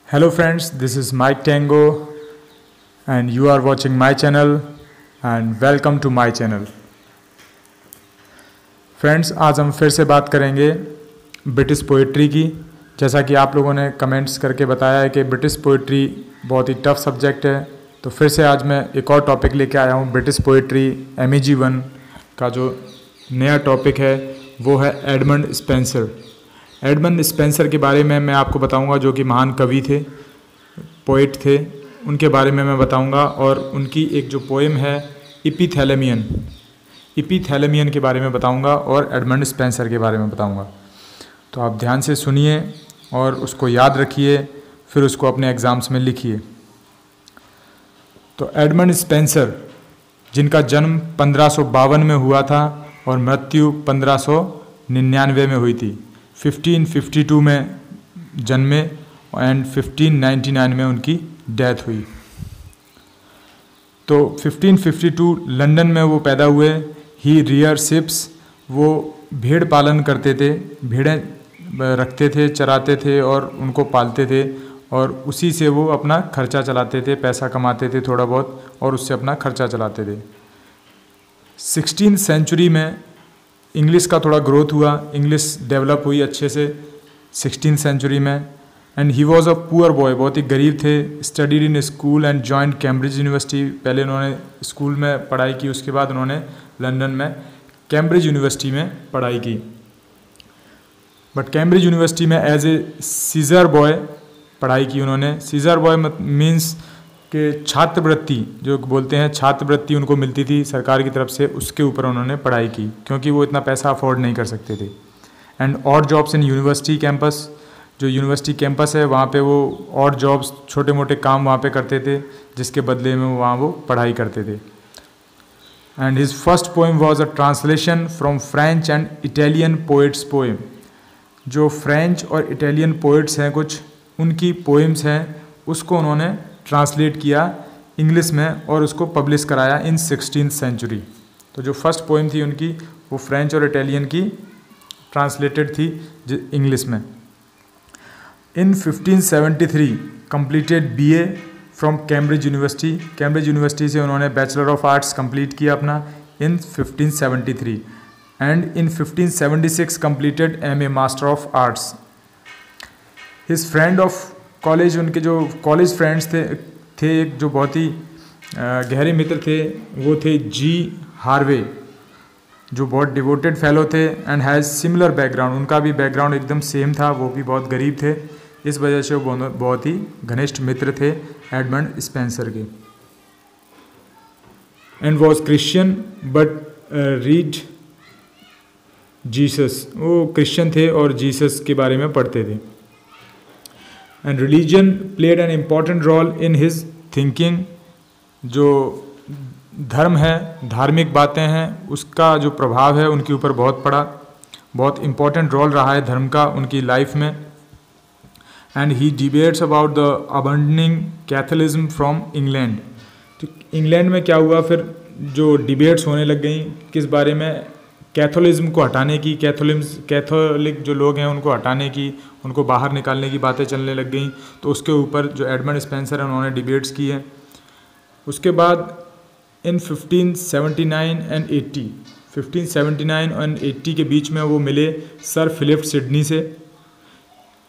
Hello friends, this is Mike Tango and you are watching my channel and welcome to my channel. Friends, आज हम फिर से बात करेंगे ब्रिटिश पोइट्री की। जैसा कि आप लोगों ने कमेंट्स करके बताया है कि ब्रिटिश पोइट्री बहुत ही टफ सब्जेक्ट है, तो फिर से आज मैं एक और टॉपिक लेके आया हूँ। ब्रिटिश पोइट्री MEG 1 का जो नया टॉपिक है वो है एडमंड स्पेंसर। एडमंड स्पेंसर के बारे में मैं आपको बताऊंगा, जो कि महान कवि थे, पोइट थे, उनके बारे में मैं बताऊंगा। और उनकी एक जो पोएम है इपीथैलेमियन के बारे में बताऊंगा और एडमंड स्पेंसर के बारे में बताऊंगा। तो आप ध्यान से सुनिए और उसको याद रखिए, फिर उसको अपने एग्ज़ाम्स में लिखिए। तो एडमंड स्पेंसर, जिनका जन्म 1552 में हुआ था और मृत्यु 1599 में हुई थी। 1552 में जन्मे एंड 1599 में उनकी डेथ हुई। तो 1552 लंदन में वो पैदा हुए। ही रियर शिप्स, वो भेड़ पालन करते थे, भेड़ें रखते थे, चराते थे और उनको पालते थे, और उसी से वो अपना खर्चा चलाते थे, पैसा कमाते थे थोड़ा बहुत और उससे अपना खर्चा चलाते थे। 16th सेंचुरी में इंग्लिश का थोड़ा ग्रोथ हुआ, इंग्लिश डेवलप हुई अच्छे से 16th सेंचुरी में। And he was a poor boy, बहुत ही गरीब थे। Studied in school and joint Cambridge university. पहले उन्होंने स्कूल में पढ़ाई की, उसके बाद उन्होंने लंदन में कैम्ब्रिज यूनिवर्सिटी में पढ़ाई की। बट कैम्ब्रिज यूनिवर्सिटी में एज ए सीजर बॉय पढ़ाई की उन्होंने। सीजर बॉय मीन्स कि छात्रवृत्ति, जो बोलते हैं छात्रवृत्ति उनको मिलती थी सरकार की तरफ से, उसके ऊपर उन्होंने पढ़ाई की, क्योंकि वो इतना पैसा अफोर्ड नहीं कर सकते थे। And odd jobs in university campus, जो यूनिवर्सिटी कैंपस है वहाँ पे वो ऑड जॉब्स, छोटे मोटे काम वहाँ पे करते थे, जिसके बदले में वहाँ वो पढ़ाई करते थे। And his first poem was a translation from French and Italian poets poem. जो फ्रेंच और इटालियन पोइट्स हैं कुछ, उनकी पोएम्स हैं, उसको उन्होंने ट्रांसलेट किया इंग्लिश में और उसको पब्लिश कराया इन 16th सेंचुरी। तो जो फर्स्ट पोएम थी उनकी, वो फ्रेंच और इटालियन की ट्रांसलेटेड थी इंग्लिश में। इन 1573 completed BA from Cambridge university. Cambridge university से उन्होंने बैचलर ऑफ आर्ट्स कंप्लीट किया अपना इन 1573। And in 1576 completed MA master of arts. His friend of college, उनके जो कॉलेज फ्रेंड्स थे एक जो बहुत ही गहरे मित्र थे, वो थे G. हार्वे, जो बहुत डिवोटेड फेलो थे एंड हैज़ सिमिलर बैकग्राउंड। उनका भी बैकग्राउंड एकदम सेम था, वो भी बहुत गरीब थे, इस वजह से वो बहुत ही घनिष्ठ मित्र थे एडमंड स्पेंसर के। And was Christian but read Jesus, वो क्रिश्चियन थे और जीसस के बारे में पढ़ते थे। And religion played an important role in his thinking. जो धर्म है, धार्मिक बातें हैं, उसका जो प्रभाव है उनके ऊपर बहुत पड़ा, बहुत इम्पॉर्टेंट रोल रहा है धर्म का उनकी लाइफ में। And he debates about the abandoning Catholicism from England. तो इंग्लैंड में क्या हुआ फिर, जो डिबेट्स होने लग गई किस बारे में, कैथोलिज्म को हटाने की, कैथोलिक जो लोग हैं उनको हटाने की, उनको बाहर निकालने की बातें चलने लग गई। तो उसके ऊपर जो एडमंड स्पेंसर है उन्होंने डिबेट्स की हैं। उसके बाद इन 1579 एंड 80, 1579 एंड 80 के बीच में वो मिले सर फिलिप सिडनी से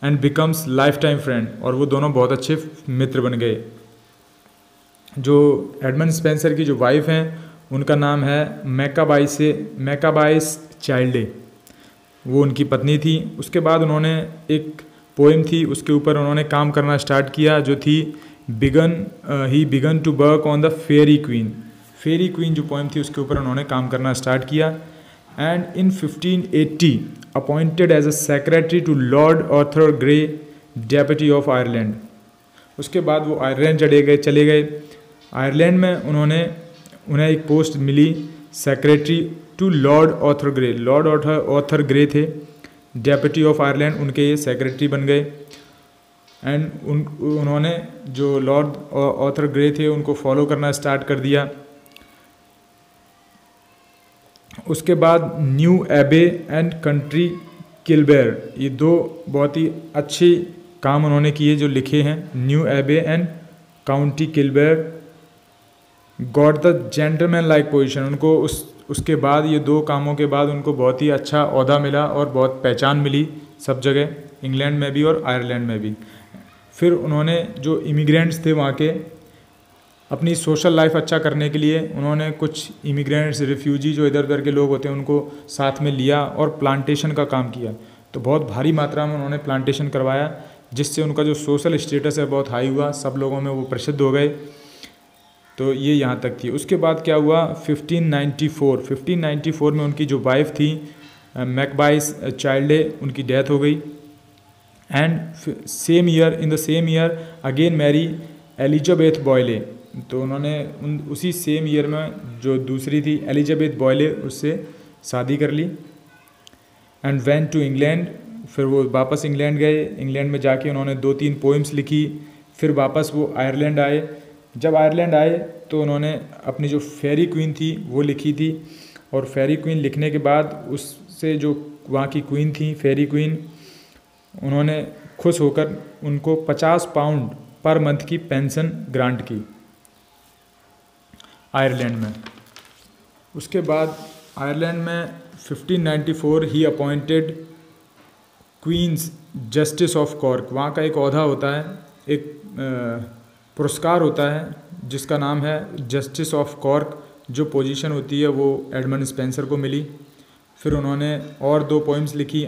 and becomes life time friend, और वो दोनों बहुत अच्छे मित्र बन गए। जो एडमंड स्पेंसर की जो वाइफ हैं उनका नाम है मैकाबाइस चाइल्डे, वो उनकी पत्नी थी। उसके बाद उन्होंने एक पोएम थी, उसके ऊपर उन्होंने काम करना स्टार्ट किया, जो थी ही began to work on the Faerie Queene. Faerie Queene जो पोएम थी उसके ऊपर उन्होंने काम करना स्टार्ट किया। And in 1580 appointed as a secretary to Lord Arthur Grey, deputy of Ireland. उसके बाद वो आयरलैंड चले गए। आयरलैंड में उन्हें एक पोस्ट मिली, secretary to Lord Arthur Grey. Lord Arthur Grey थे डेप्यूटी ऑफ आयरलैंड, उनके ये सेक्रेटरी बन गए। एंड उन्होंने जो लॉर्ड आर्थर ग्रे थे उनको फॉलो करना स्टार्ट कर दिया। उसके बाद न्यू एबे एंड कंट्री किलबेर, ये दो बहुत ही अच्छी काम उन्होंने किए जो लिखे हैं, New Abbey and county Kilbeyre got the gentleman like position. उनको उसके बाद, ये 2 कामों के बाद उनको बहुत ही अच्छा ओहदा मिला और बहुत पहचान मिली सब जगह, इंग्लैंड में भी और आयरलैंड में भी। फिर उन्होंने जो इमिग्रेंट्स थे वहाँ के, अपनी सोशल लाइफ अच्छा करने के लिए उन्होंने कुछ इमिग्रेंट्स, रिफ्यूजी जो इधर उधर के लोग होते हैं उनको साथ में लिया और प्लांटेशन का काम किया। तो बहुत भारी मात्रा में उन्होंने प्लांटेशन करवाया, जिससे उनका जो सोशल स्टेटस है बहुत हाई हुआ, सब लोगों में वो प्रसिद्ध हो गए। तो ये यहाँ तक थी। उसके बाद क्या हुआ, 1594 में उनकी जो वाइफ थी मैकबाइस चाइल्डे, उनकी डेथ हो गई। And in the same year again Mary Elizabeth Boyle. तो उन्होंने उसी सेम ईयर में जो दूसरी थी एलिजाबेथ बॉयले, उससे शादी कर ली। एंड वेंट टू इंग्लैंड, फिर वो वापस इंग्लैंड गए। इंग्लैंड में जाके उन्होंने 2-3 पोइम्स लिखी। फिर वापस वो आयरलैंड आए। जब आयरलैंड आए तो उन्होंने अपनी जो फेरी क्वीन थी वो लिखी थी, और फेरी क्वीन लिखने के बाद उससे जो वहाँ की क्वीन थी, फेरी क्वीन, उन्होंने खुश होकर उनको 50 पाउंड पर मंथ की पेंशन ग्रांट की आयरलैंड में। उसके बाद आयरलैंड में 1594 ही appointed Queen's justice of Cork. वहाँ का एक ओहदा होता है, एक पुरस्कार होता है जिसका नाम है जस्टिस ऑफ कॉर्क। जो पोजीशन होती है वो एडमंड स्पेंसर को मिली। फिर उन्होंने और 2 पोइम्स लिखी,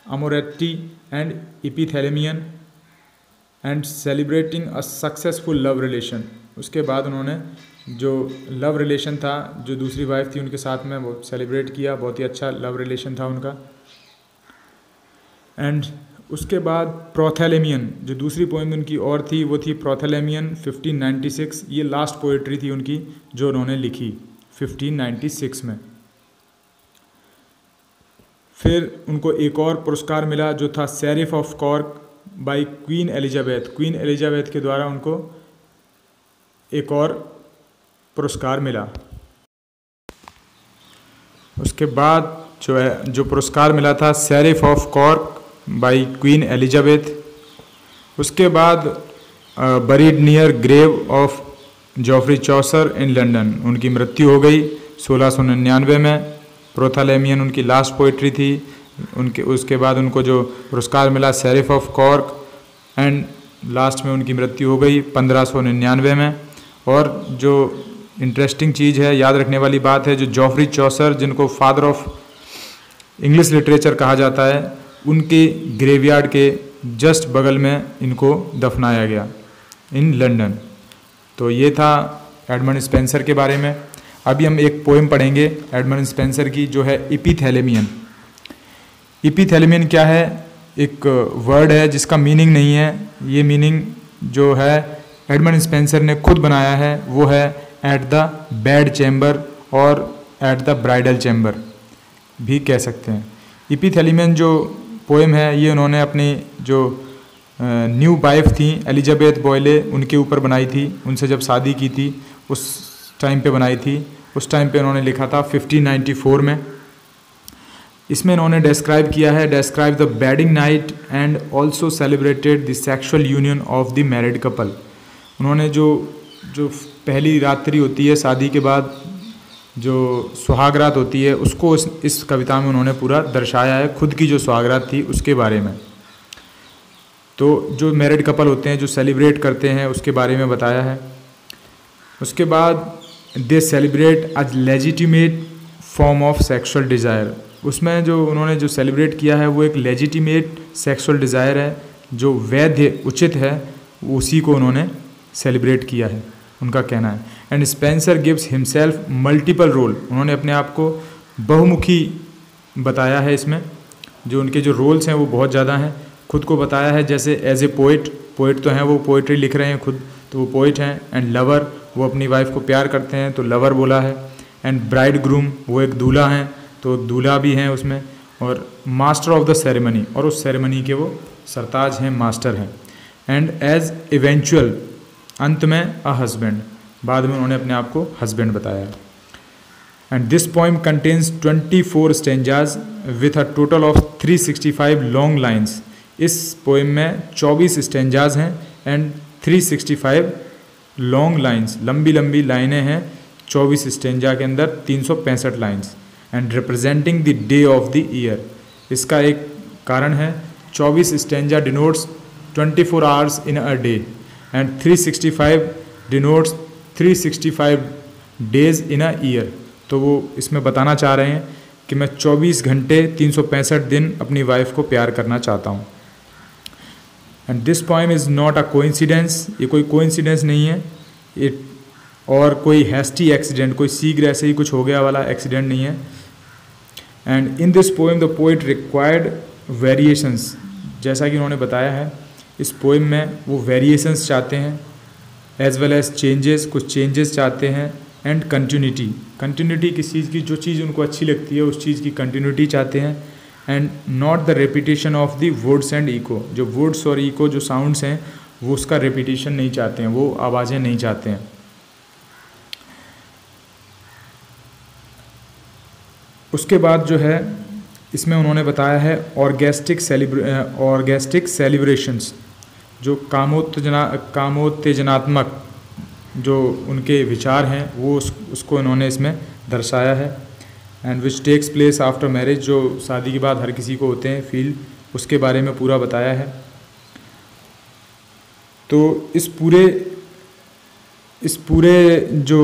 Amoretti and Epithalamion and celebrating a successful love relation. उसके बाद उन्होंने जो लव रिलेशन था, जो दूसरी वाइफ थी उनके साथ में, वो सेलिब्रेट किया। बहुत ही अच्छा लव रिलेशन था उनका। एंड उसके बाद प्रोथैलेमियन, जो दूसरी पोइम उनकी और थी, वो थी प्रोथैलेमियन 1596। ये लास्ट पोइट्री थी उनकी जो उन्होंने लिखी 1596 में। फिर उनको एक और पुरस्कार मिला जो था sheriff of Cork by Queen Elizabeth. Queen Elizabeth के द्वारा उनको एक और पुरस्कार मिला। उसके बाद जो पुरस्कार मिला था sheriff of Cork by Queen Elizabeth. उसके बाद buried near grave of Geoffrey Chaucer in London, उनकी मृत्यु हो गई 1699 में। प्रोथैलेमियन उनकी लास्ट पोइट्री थी। उसके बाद उनको जो पुरस्कार मिला sheriff of cork, and last में उनकी मृत्यु हो गई 1599 में। और जो इंटरेस्टिंग चीज़ है, याद रखने वाली बात है, जो जॉफ्री चौसर, जिनको फादर ऑफ इंग्लिश लिटरेचर कहा जाता है, उनके ग्रेवयार्ड के जस्ट बगल में इनको दफनाया गया इन लंदन। तो ये था एडमंड स्पेंसर के बारे में। अभी हम एक पोएम पढ़ेंगे एडमंड स्पेंसर की, जो है इपिथैलेमियन। इपिथैलेमियन क्या है? एक वर्ड है जिसका मीनिंग नहीं है। ये मीनिंग जो है एडमंड स्पेंसर ने खुद बनाया है, वो है एट द बेड चैम्बर और एट द ब्राइडल चैम्बर भी कह सकते हैं। इपिथैलेमियन जो पोएम है, ये उन्होंने अपनी जो न्यू वाइफ थी एलिजाबेथ बॉयले, उनके ऊपर बनाई थी। उनसे जब शादी की थी उस टाइम पे बनाई थी। उस टाइम पे उन्होंने लिखा था 1594 में। इसमें इन्होंने डिस्क्राइब किया है, describe the wedding night and also celebrated the sexual union of the married couple. उन्होंने जो पहली रात्रि होती है शादी के बाद, जो सुहागरात होती है, उसको इस कविता में उन्होंने पूरा दर्शाया है, खुद की जो सुहागरात थी उसके बारे में। तो जो मैरिड कपल होते हैं जो सेलिब्रेट करते हैं उसके बारे में बताया है। उसके बाद दे celebrate a legitimate form of sexual desire. उसमें जो उन्होंने जो सेलिब्रेट किया है वो एक लेजिटिमेट सेक्सुअल डिज़ायर है, जो वैध उचित है, उसी को उन्होंने सेलिब्रेट किया है, उनका कहना है। And Spenser gives himself multiple role. उन्होंने अपने आप को बहुमुखी बताया है इसमें। जो उनके जो रोल्स हैं वो बहुत ज़्यादा हैं। खुद को बताया है जैसे एज ए पोइट तो हैं, वो पोइट्री लिख रहे हैं खुद, तो वो पोइट हैं। एंड लवर, वो अपनी वाइफ को प्यार करते हैं तो लवर बोला है। एंड ब्राइड ग्रूम, वो एक दूल्हा हैं तो दूल्हा भी हैं उसमें। और मास्टर ऑफ द सेरेमनी, और उस सेरेमनी के वो सरताज हैं, मास्टर हैं। एंड एज इवेंचुअल, अंत में अ हस्बैंड, बाद में उन्होंने अपने आप को हस्बैंड बताया। And this poem contains 24 stanzas with a total of 365 long lines. इस पोएम में 24 स्टेंजाज हैं एंड 365 लॉन्ग लाइन्स, लंबी लंबी लाइनें हैं 24 स्टेंजा के अंदर, 365 lines, and representing the day of the year. इसका एक कारण है 24 stanza denotes 24 hours in a day and 365 denotes 365 days in a year. तो वो इसमें बताना चाह रहे हैं कि मैं 24 घंटे 365 दिन अपनी वाइफ को प्यार करना चाहता हूँ। And this poem is not a coincidence, ये कोई कोइंसिडेंस नहीं है, ये और कोई हैस्टी एक्सीडेंट, कोई शीघ्र ऐसे ही कुछ हो गया वाला एक्सीडेंट नहीं है। And in this poem the poet required variations, जैसा कि उन्होंने बताया है इस पोएम में वो वेरिएशंस चाहते हैं, एज वेल एज चेंजेस, कुछ चेंजेस चाहते हैं, एंड कंटिन्यूटी, कंटिन्यूटी किस चीज़ की, जो चीज़ उनको अच्छी लगती है उस चीज़ की कंटिन्यूटी चाहते हैं, and not the repetition of the words and eco, जो वर्ड्स और इको जो साउंड्स हैं वो उसका रेपिटेशन नहीं चाहते हैं, वो आवाज़ें नहीं चाहते हैं। उसके बाद जो है इसमें उन्होंने बताया है ऑर्गेस्टिक सेलिब्रेशंस, जो कामोत्तेजनात्मक जो उनके विचार हैं वो उसको इन्होंने इसमें दर्शाया है। And which takes place after marriage, जो शादी के बाद हर किसी को होते हैं फील, उसके बारे में पूरा बताया है। तो इस पूरे जो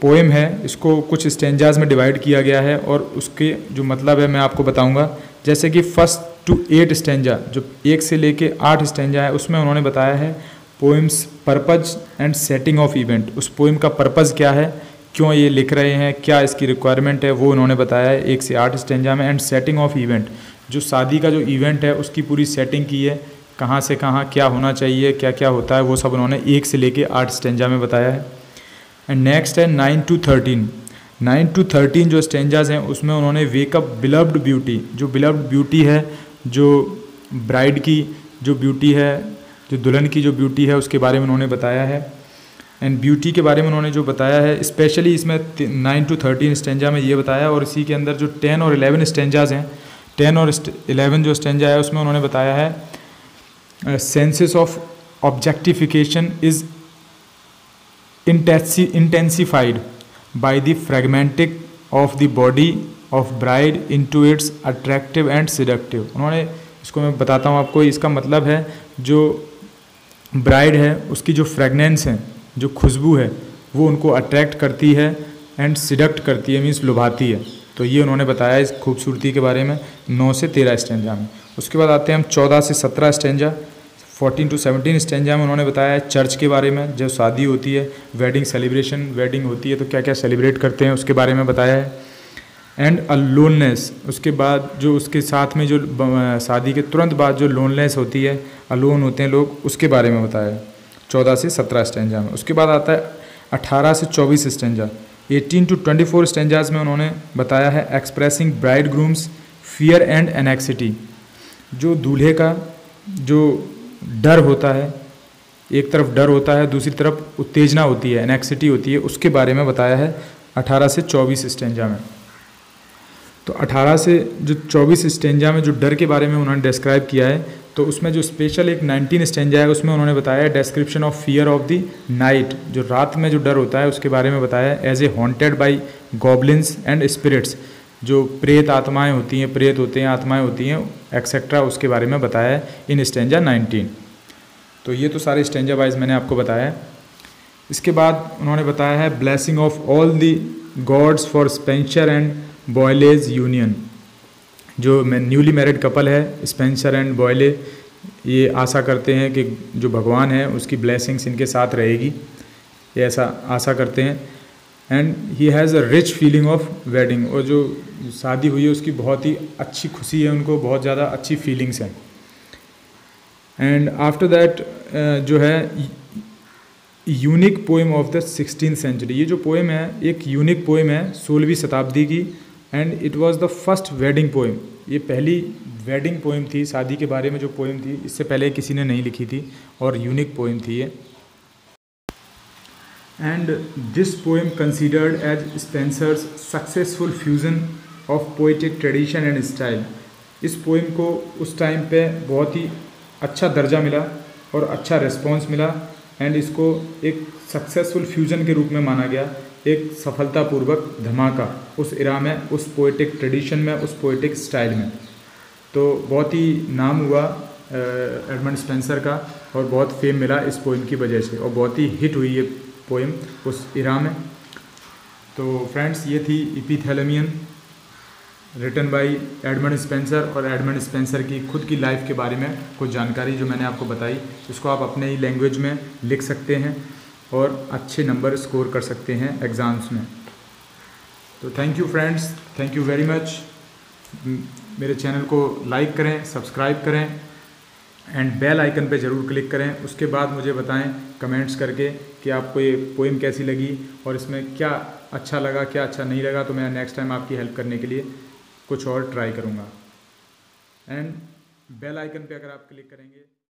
पोएम है इसको कुछ स्टेंजाज में डिवाइड किया गया है और उसके जो मतलब है मैं आपको बताऊंगा। जैसे कि 1 to 8 स्टेंजा, जो 1 से लेके 8 स्टेंजा है, उसमें उन्होंने बताया है poems purpose and setting of event, उस पोएम का पर्पज़ क्या है, क्यों ये लिख रहे हैं, क्या इसकी रिक्वायरमेंट है, वो उन्होंने बताया है 1 से 8 स्टेंजा में। एंड सेटिंग ऑफ इवेंट, जो शादी का जो इवेंट है उसकी पूरी सेटिंग की है, कहाँ से कहाँ क्या होना चाहिए, क्या क्या होता है, वो सब उन्होंने 1 से लेके 8 स्टेंजा में बताया है। एंड नेक्स्ट है 9 to 13, 9 to 13 जो स्टेंजाज हैं उसमें उन्होंने वेकअप बिलव्ड ब्यूटी, जो बिलव्ड ब्यूटी है, जो ब्राइड की जो ब्यूटी है, जो दुल्हन की जो ब्यूटी है उसके बारे में उन्होंने बताया है। एंड ब्यूटी के बारे में उन्होंने जो बताया है स्पेशली इसमें 9 to 13 स्टेंजा में ये बताया, और इसी के अंदर जो 10 और 11 स्टेंजाज हैं, 10 और 11 जो स्टेंजा है उसमें उन्होंने बताया है senses of objectification is intensified by the fragmenting of the body of bride into its attractive and seductive। उन्होंने इसको मैं बताता हूँ आपको, इसका मतलब है जो ब्राइड है उसकी जो फ्रेगनेंस है, जो खुशबू है, वो उनको अट्रैक्ट करती है एंड सिडक्ट करती है, मीन्स लुभाती है। तो ये उन्होंने बताया इस खूबसूरती के बारे में 9 से 13 स्टेंजा में। उसके बाद आते हैं हम 14 से 17 स्टेंजा। 14 to 17 स्टेंजा में उन्होंने बताया है चर्च के बारे में, जब शादी होती है, वेडिंग सेलिब्रेशन, वेडिंग होती है तो क्या क्या सेलिब्रेट करते हैं उसके बारे में बताया है। एंड अ लोननेस, उसके बाद जो उसके साथ में जो शादी के तुरंत बाद जो लोननेस होती है, अलोन होते हैं लोग, उसके बारे में बताया है 14 से 17 स्टेंजा में। उसके बाद आता है 18 से 24 स्टेंजा। 18 to 24 स्टेंजाज में उन्होंने बताया है expressing bride grooms fear and anxiety, जो दूल्हे का जो डर होता है, एक तरफ डर होता है, दूसरी तरफ उत्तेजना होती है, एनेक्सिटी होती है, उसके बारे में बताया है 18 से 24 स्टेंजा में। तो 18 से जो 24 स्टेंजा में जो डर के बारे में उन्होंने डिस्क्राइब किया है, तो उसमें जो स्पेशल एक 19 स्टेंजा है उसमें उन्होंने बताया है description of fear of the night, जो रात में जो डर होता है उसके बारे में बताया है as a haunted by goblins and spirits, जो प्रेत आत्माएं होती हैं, प्रेत होते हैं, आत्माएं होती हैं एक्सेट्रा, उसके बारे में बताया है इन स्टेंजा 19। तो ये तो सारे स्टेंजा वाइज मैंने आपको बताया है। इसके बाद उन्होंने बताया है blessing of all the gods for Spenser and Boyle's union, जो न्यूली मैरिड कपल है स्पेंसर एंड बॉयले, ये आशा करते हैं कि जो भगवान है उसकी ब्लेसिंग्स इनके साथ रहेगी, ये ऐसा आशा करते हैं। And he has a rich feeling of wedding, और जो शादी हुई है उसकी बहुत ही अच्छी खुशी है, उनको बहुत ज़्यादा अच्छी फीलिंग्स हैं। एंड आफ्टर दैट जो है unique poem of the 16th century, ये जो पोएम है एक यूनिक पोएम है 16वीं शताब्दी की, and it was the first wedding poem, ये पहली वेडिंग पोएम थी, शादी के बारे में जो पोएम थी, इससे पहले किसी ने नहीं लिखी थी और यूनिक पोएम थी ये। And this poem considered as Spenser's successful fusion of poetic tradition and style, इस पोइम को उस टाइम पे बहुत ही अच्छा दर्जा मिला और अच्छा रिस्पॉन्स मिला एंड इसको एक सक्सेसफुल फ्यूजन के रूप में माना गया, एक सफलतापूर्वक धमाका उस इरा में, उस पोएटिक ट्रेडिशन में, उस पोएटिक स्टाइल में। तो बहुत ही नाम हुआ एडमंड स्पेंसर का और बहुत फेम मिला इस पोइम की वजह से और बहुत ही हिट हुई ये पोइम उस इरा में। तो फ्रेंड्स, ये थी इपिथैलेमियन रिटन बाय एडमंड स्पेंसर और एडमंड स्पेंसर की खुद की लाइफ के बारे में कुछ जानकारी जो मैंने आपको बताई। इसको आप अपने ही लैंग्वेज में लिख सकते हैं और अच्छे नंबर स्कोर कर सकते हैं एग्ज़ाम्स में। तो thank you friends, thank you very much. मेरे चैनल को लाइक करें, सब्सक्राइब करें एंड बेल आइकन पे ज़रूर क्लिक करें। उसके बाद मुझे बताएं कमेंट्स करके कि आपको ये पोइम कैसी लगी और इसमें क्या अच्छा लगा, क्या अच्छा नहीं लगा। तो मैं नेक्स्ट टाइम आपकी हेल्प करने के लिए कुछ और ट्राई करूँगा। एंड बेल आइकन पे अगर आप क्लिक करेंगे